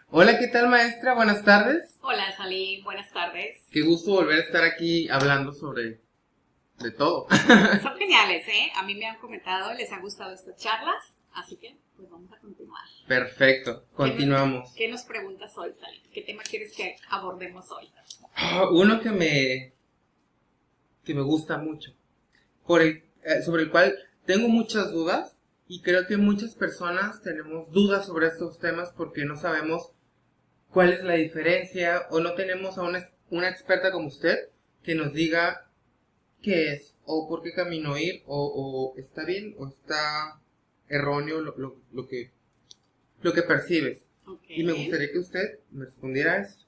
Hola, ¿qué tal, maestra? Buenas tardes. Hola, Salí, buenas tardes. Qué gusto volver a estar aquí hablando sobre de todo. Son geniales, ¿eh? A mí me han comentado, les han gustado estas charlas, así que pues vamos a continuar. Perfecto, continuamos. ¿Qué nos preguntas hoy, Salí? ¿Qué tema quieres que abordemos hoy? Uno que me gusta mucho, sobre el cual tengo muchas dudas y creo que muchas personas tenemos dudas sobre estos temas porque no sabemos cuál es la diferencia o no tenemos a una experta como usted que nos diga qué es o por qué camino ir o está bien o está erróneo lo que percibes. Ok. Y me gustaría que usted me respondiera a esto.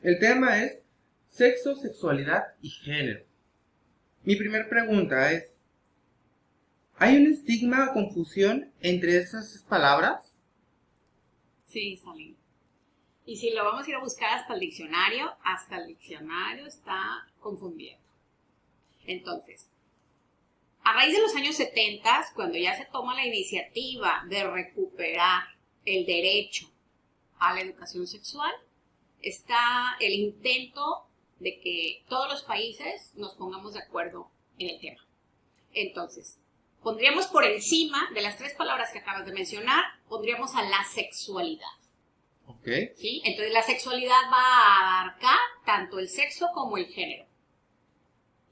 El tema es sexo, sexualidad y género. Mi primera pregunta es, ¿hay un estigma o confusión entre esas palabras? Sí, Salí. Y si lo vamos a ir a buscar hasta el diccionario está confundiendo. Entonces, a raíz de los años 70, cuando ya se toma la iniciativa de recuperar el derecho a la educación sexual, está el intento de que todos los países nos pongamos de acuerdo en el tema. Entonces, pondríamos por encima de las tres palabras que acabas de mencionar, pondríamos a la sexualidad. Ok. ¿Sí? Entonces, la sexualidad va a abarcar tanto el sexo como el género.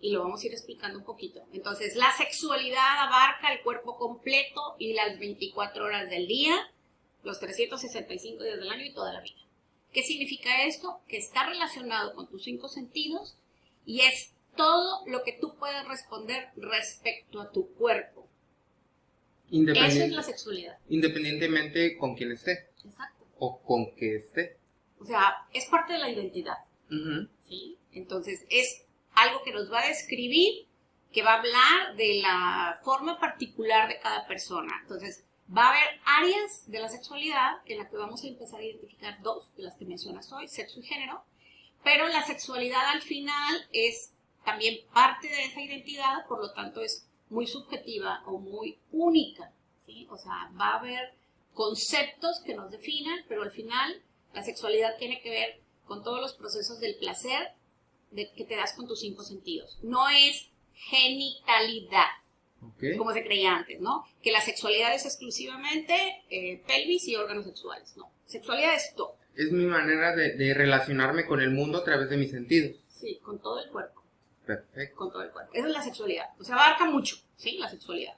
Y lo vamos a ir explicando un poquito. Entonces, la sexualidad abarca el cuerpo completo y las 24 horas del día, los 365 días del año y toda la vida. ¿Qué significa esto? Que está relacionado con tus 5 sentidos y es todo lo que tú puedes responder respecto a tu cuerpo. Eso es la sexualidad. Independientemente con quién esté. Exacto. O con qué esté. O sea, es parte de la identidad. Uh-huh. ¿Sí? Entonces, es algo que nos va a describir, que va a hablar de la forma particular de cada persona. Entonces, va a haber áreas de la sexualidad en las que vamos a empezar a identificar 2 de las que mencionas hoy, sexo y género, pero la sexualidad al final es también parte de esa identidad, por lo tanto es muy subjetiva o muy única, ¿sí? O sea, va a haber conceptos que nos definan, pero al final la sexualidad tiene que ver con todos los procesos del placer que te das con tus 5 sentidos. No es genitalidad, okay, como se creía antes, ¿no? Que la sexualidad es exclusivamente pelvis y órganos sexuales. No, sexualidad es todo. Es mi manera de relacionarme con el mundo a través de mis sentidos. Sí, con todo el cuerpo. Perfecto. Con todo el cuerpo. Esa es la sexualidad. O sea, abarca mucho, ¿sí? La sexualidad.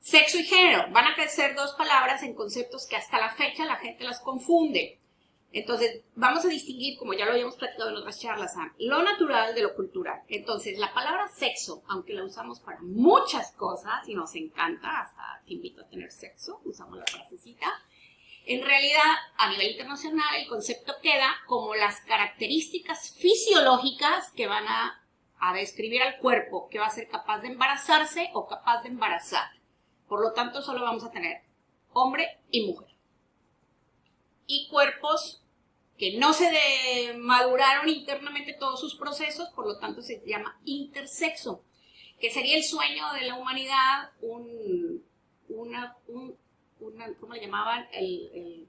Sexo y género. Van a crecer 2 palabras en conceptos que hasta la fecha la gente las confunde. Entonces, vamos a distinguir, como ya lo habíamos platicado en otras charlas, lo natural de lo cultural. Entonces, la palabra sexo, aunque la usamos para muchas cosas y nos encanta, hasta te invito a tener sexo, usamos la frasecita, en realidad, a nivel internacional, el concepto queda como las características fisiológicas que van a describir al cuerpo, que va a ser capaz de embarazarse o capaz de embarazar. Por lo tanto, solo vamos a tener hombre y mujer. Y cuerpos que no se maduraron internamente todos sus procesos, por lo tanto se llama intersexo, que sería el sueño de la humanidad, ¿cómo le llamaban? El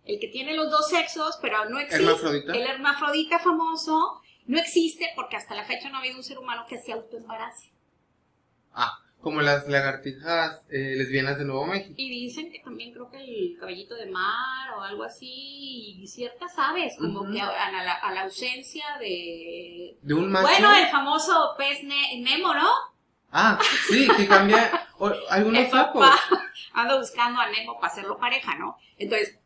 que tiene los 2 sexos, pero no existe. ¿Hermafrodita? El hermafrodita famoso no existe porque hasta la fecha no ha habido un ser humano que se autoembarace. Como las lagartijas lesbianas de Nuevo México. Y dicen que también creo que el caballito de mar o algo así, y ciertas aves, como Uh-huh. que a la ausencia de un macho. Bueno, el famoso pez Nemo, ¿no? Sí, que cambia algunos sapos. Anda buscando a Nemo para hacerlo pareja, ¿no? Entonces,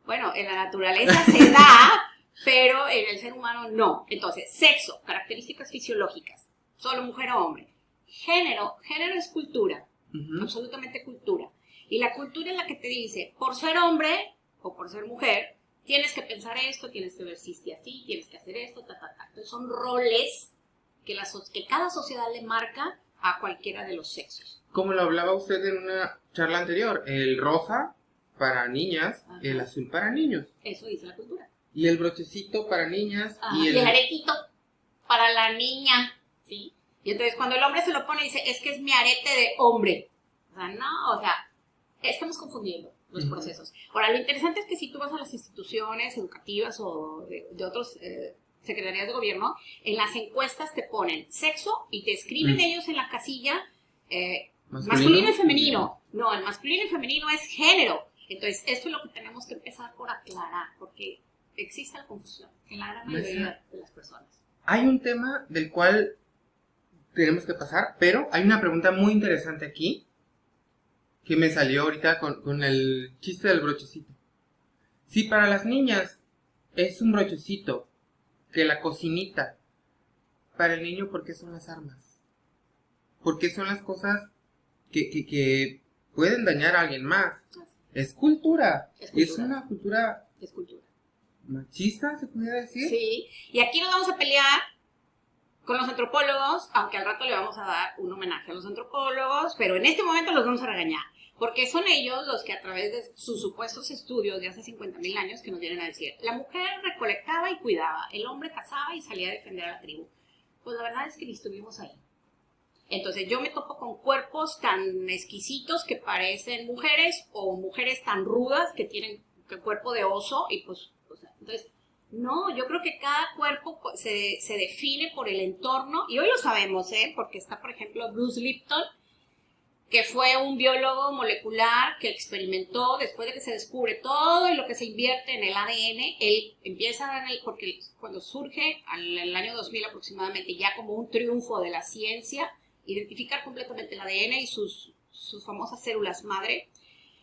bueno, en la naturaleza se da, pero en el ser humano no. Entonces, sexo, características fisiológicas, solo mujer o hombre. Género es cultura, Uh-huh. absolutamente cultura. Y la cultura es la que te dice, por ser hombre o por ser mujer, tienes que pensar esto, tienes que vestirte así, tienes que hacer esto, Entonces son roles que cada sociedad le marca a cualquiera de los sexos. Como lo hablaba usted en una charla anterior, el rosa para niñas, Ajá. El azul para niños. Eso dice la cultura. Y el brochecito para niñas. Y el aretito para la niña, ¿sí? Y entonces cuando el hombre se lo pone dice, es que es mi arete de hombre. O sea, no, estamos confundiendo. los procesos. Ahora, lo interesante es que si tú vas a las instituciones educativas o de otros secretarías de gobierno, en las encuestas te ponen sexo y te escriben ellos en la casilla masculino y femenino. No, el masculino y femenino es género. Entonces, esto es lo que tenemos que empezar por aclarar, porque existe la confusión en la gran mayoría de las personas. Hay un tema del cual tenemos que pasar, pero hay una pregunta muy interesante aquí que me salió ahorita con el chiste del brochecito. Si para las niñas es un brochecito, que la cocinita, para el niño, ¿por qué son las armas? ¿Por qué son las cosas que pueden dañar a alguien más? Es cultura. Es una cultura... Es cultura. ¿Machista, se pudiera decir? Sí, y aquí nos vamos a pelear con los antropólogos, aunque al rato le vamos a dar un homenaje a los antropólogos, pero en este momento los vamos a regañar, porque son ellos los que a través de sus supuestos estudios de hace 50,000 años que nos vienen a decir, la mujer recolectaba y cuidaba, el hombre cazaba y salía a defender a la tribu. Pues la verdad es que ni estuvimos ahí. Entonces yo me topo con cuerpos tan exquisitos que parecen mujeres, o mujeres tan rudas que tienen el cuerpo de oso, y pues, o sea, entonces... No, yo creo que cada cuerpo se define por el entorno, y hoy lo sabemos, porque está, por ejemplo, Bruce Lipton, que fue un biólogo molecular que experimentó después de que se descubre todo y lo que se invierte en el ADN. Él empieza a dar, porque cuando surge en el año 2000 aproximadamente, ya como un triunfo de la ciencia, identificar completamente el ADN y sus famosas células madre.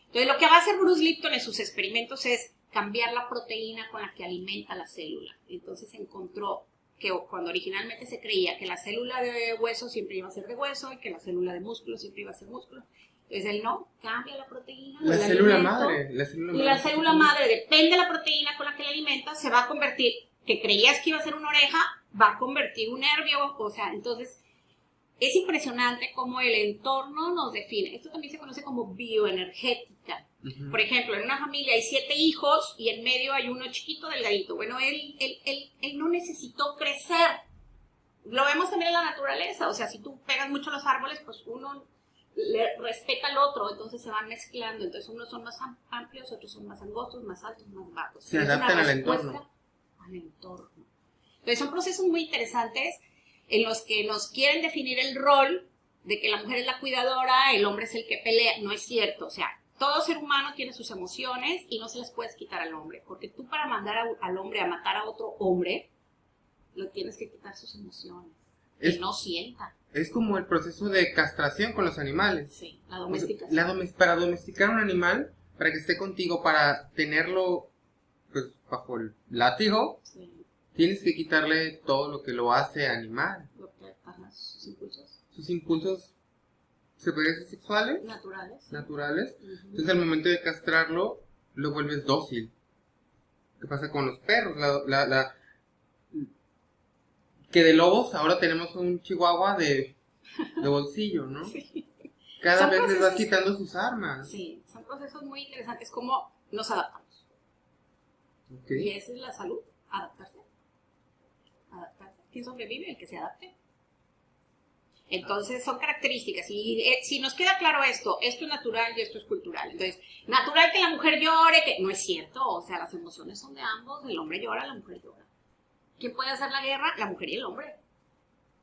Entonces, lo que va a hacer Bruce Lipton en sus experimentos es cambiar la proteína con la que alimenta la célula. Entonces encontró que cuando originalmente se creía que la célula de hueso siempre iba a ser de hueso y que la célula de músculo siempre iba a ser músculo, entonces él no, cambia la proteína. La célula madre. La célula madre, depende de la proteína con la que la alimenta, se va a convertir, que creías que iba a ser una oreja, va a convertir un nervio, o sea, entonces es impresionante cómo el entorno nos define. Esto también se conoce como bioenergética. Por ejemplo, en una familia hay 7 hijos y en medio hay uno chiquito delgadito. Bueno, él no necesitó crecer. Lo vemos también en la naturaleza. O sea, si tú pegas mucho los árboles, pues uno le respeta al otro, entonces se van mezclando. Entonces unos son más amplios, otros son más angostos, más altos, más bajos. Se adaptan al entorno. Entonces son procesos muy interesantes en los que nos quieren definir el rol de que la mujer es la cuidadora, el hombre es el que pelea. No es cierto, o sea, todo ser humano tiene sus emociones y no se las puedes quitar al hombre, porque tú para mandar al hombre a matar a otro hombre, lo tienes que quitar sus emociones, que no sienta. Es como el proceso de castración con los animales. Sí, la domesticación. Para domesticar un animal, para que esté contigo, para tenerlo pues bajo el látigo, sí, tienes que quitarle todo lo que lo hace animal. Sus impulsos. Sus impulsos, ¿se puede decir sexuales? Naturales. Entonces al momento de castrarlo, lo vuelves dócil. ¿Qué pasa con los perros? Que de lobos ahora tenemos un chihuahua de bolsillo, ¿no? Sí. Cada vez les vas quitando sus armas. Sí, son procesos muy interesantes como nos adaptamos. Okay. Y esa es la salud, adaptarse. ¿Quién sobrevive? El que se adapte. Entonces son características, y si nos queda claro esto es natural y esto es cultural. Entonces, natural que la mujer llore, que no es cierto, o sea, las emociones son de ambos, el hombre llora, la mujer llora. ¿Quién puede hacer la guerra? La mujer y el hombre.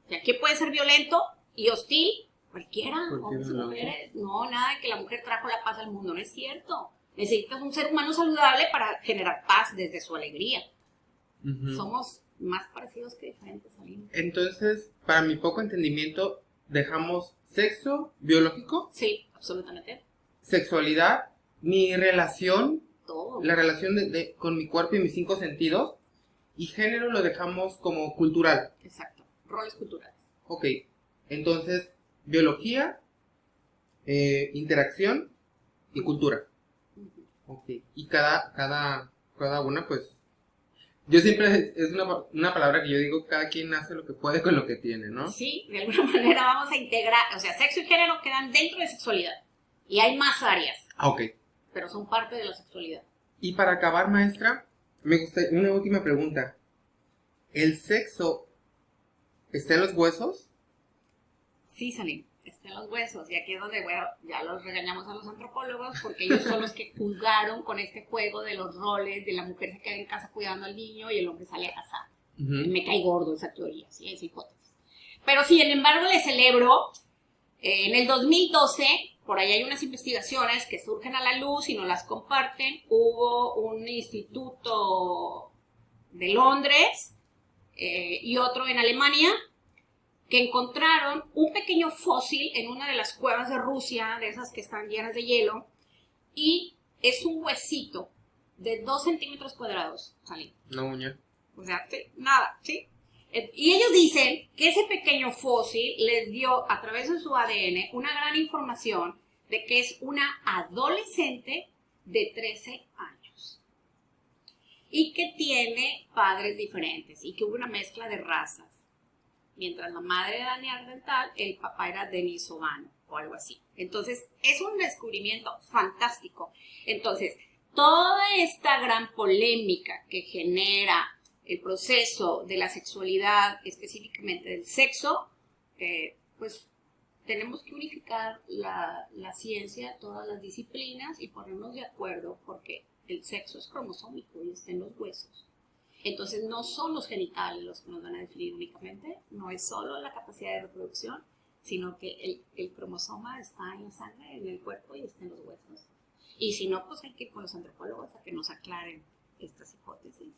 O sea, ¿quién puede ser violento y hostil? Cualquiera, hombres y mujeres. No, nada de que la mujer trajo la paz al mundo, no es cierto. Necesitas un ser humano saludable para generar paz desde su alegría. Somos más parecidos que diferentes. Entonces, para mi poco entendimiento, dejamos sexo biológico. Sí, absolutamente. Sexualidad, mi relación, todo. La relación con mi cuerpo y mis 5 sentidos, y género lo dejamos como cultural. Exacto, roles culturales. Ok, entonces, biología, interacción y cultura. Ok, y cada una, pues, yo siempre, es una palabra que yo digo, cada quien hace lo que puede con lo que tiene, ¿no? Sí, de alguna manera vamos a integrar, o sea, sexo y género quedan dentro de sexualidad. Y hay más áreas. Ok. Pero son parte de la sexualidad. Y para acabar, maestra, me gusta una última pregunta. ¿El sexo está en los huesos? Sí, Salim. está en los huesos. Y aquí es donde, bueno, ya los regañamos a los antropólogos porque ellos son los que juzgaron con este juego de los roles, de la mujer se queda en casa cuidando al niño y el hombre sale a cazar. Me cae gordo esa teoría, ¿sí? Esa hipótesis. Pero sin embargo le celebro, en el 2012, por ahí hay unas investigaciones que surgen a la luz y nos las comparten. Hubo un instituto de Londres y otro en Alemania que encontraron un pequeño fósil en una de las cuevas de Rusia, de esas que están llenas de hielo, y es un huesito de 2 centímetros cuadrados, ¿sale? Una uña. O sea, sí, nada, ¿sí? Y ellos dicen que ese pequeño fósil les dio, a través de su ADN, una gran información de que es una adolescente de 13 años. Y que tiene padres diferentes y que hubo una mezcla de razas. Mientras la madre era neandertal, el papá era denisovano o algo así. Entonces, es un descubrimiento fantástico. Entonces, toda esta gran polémica que genera el proceso de la sexualidad, específicamente del sexo, pues tenemos que unificar la ciencia, todas las disciplinas y ponernos de acuerdo porque el sexo es cromosómico y está en los huesos. Entonces no son los genitales los que nos van a definir únicamente, no es solo la capacidad de reproducción, sino que el cromosoma está en la sangre, en el cuerpo y está en los huesos. Y si no, pues hay que ir con los antropólogos a que nos aclaren estas hipótesis.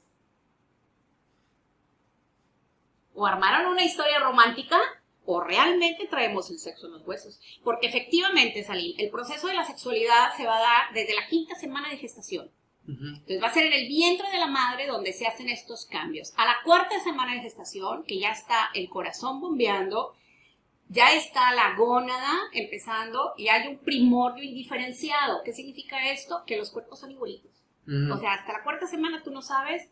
O armaron una historia romántica o realmente traemos el sexo en los huesos. Porque efectivamente, Salim, el proceso de la sexualidad se va a dar desde la 5ª semana de gestación. Entonces va a ser en el vientre de la madre donde se hacen estos cambios. A la 4ª semana de gestación, que ya está el corazón bombeando, ya está la gónada empezando y hay un primordio indiferenciado. ¿Qué significa esto? Que los cuerpos son igualitos. O sea, hasta la 4ª semana tú no sabes.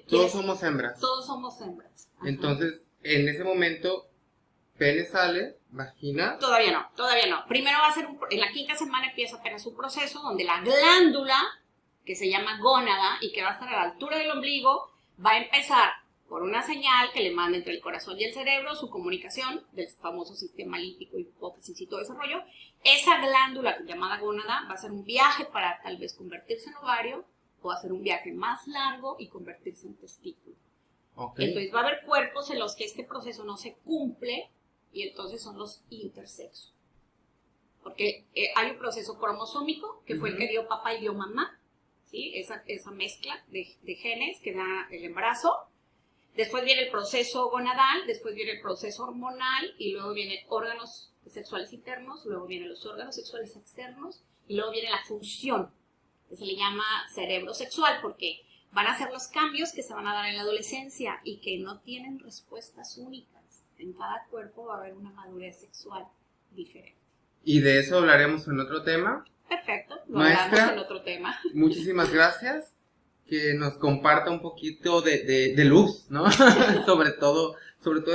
Todos somos hembras. Todos somos hembras. Ajá. Entonces, en ese momento, pene sale, vagina. Todavía no. Primero va a ser, en la 5ª semana empieza apenas un proceso donde la glándula, que se llama gónada y que va a estar a la altura del ombligo, va a empezar por una señal que le manda entre el corazón y el cerebro, su comunicación del famoso sistema límbico, hipófisis y todo ese rollo. Esa glándula llamada gónada va a hacer un viaje para tal vez convertirse en ovario o hacer un viaje más largo y convertirse en testículo. Okay. Entonces va a haber cuerpos en los que este proceso no se cumple y entonces son los intersexos. Porque hay un proceso cromosómico que fue el que dio papá y dio mamá. ¿Sí? Esa mezcla de genes que da el embarazo. Después viene el proceso gonadal, después viene el proceso hormonal y luego vienen órganos sexuales internos, luego vienen los órganos sexuales externos y luego viene la función, que se le llama cerebro sexual, porque van a ser los cambios que se van a dar en la adolescencia y que no tienen respuestas únicas. En cada cuerpo va a haber una madurez sexual diferente. Y de eso hablaremos en otro tema. Perfecto, lo hablamos en otro tema. Muchísimas gracias, que nos comparta un poquito de luz, ¿no? sobre todo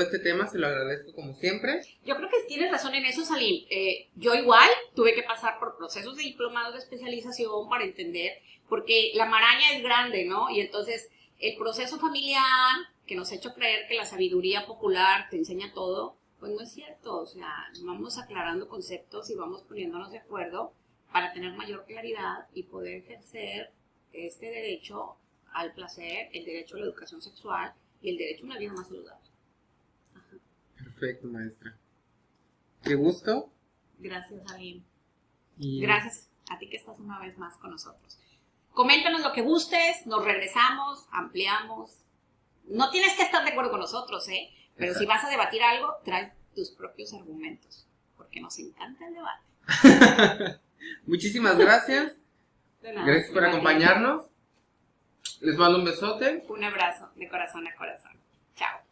este tema, se lo agradezco como siempre. Yo creo que tienes razón en eso, Salim. Yo igual tuve que pasar por procesos de diplomados de especialización para entender, porque la maraña es grande, ¿no? Y entonces el proceso familiar, que nos ha hecho creer que la sabiduría popular te enseña todo, pues no es cierto. O sea, vamos aclarando conceptos y vamos poniéndonos de acuerdo para tener mayor claridad y poder ejercer este derecho al placer, el derecho a la educación sexual y el derecho a una vida más saludable. Ajá. Perfecto, maestra. Qué gusto. Gracias, Salim. Gracias a ti que estás una vez más con nosotros. Coméntanos lo que gustes, nos regresamos, ampliamos. No tienes que estar de acuerdo con nosotros, ¿eh? Pero exacto, si vas a debatir algo, trae tus propios argumentos, porque nos encanta el debate. Muchísimas gracias. Gracias por acompañarnos. Les mando un besote. Un abrazo de corazón a corazón. Chao.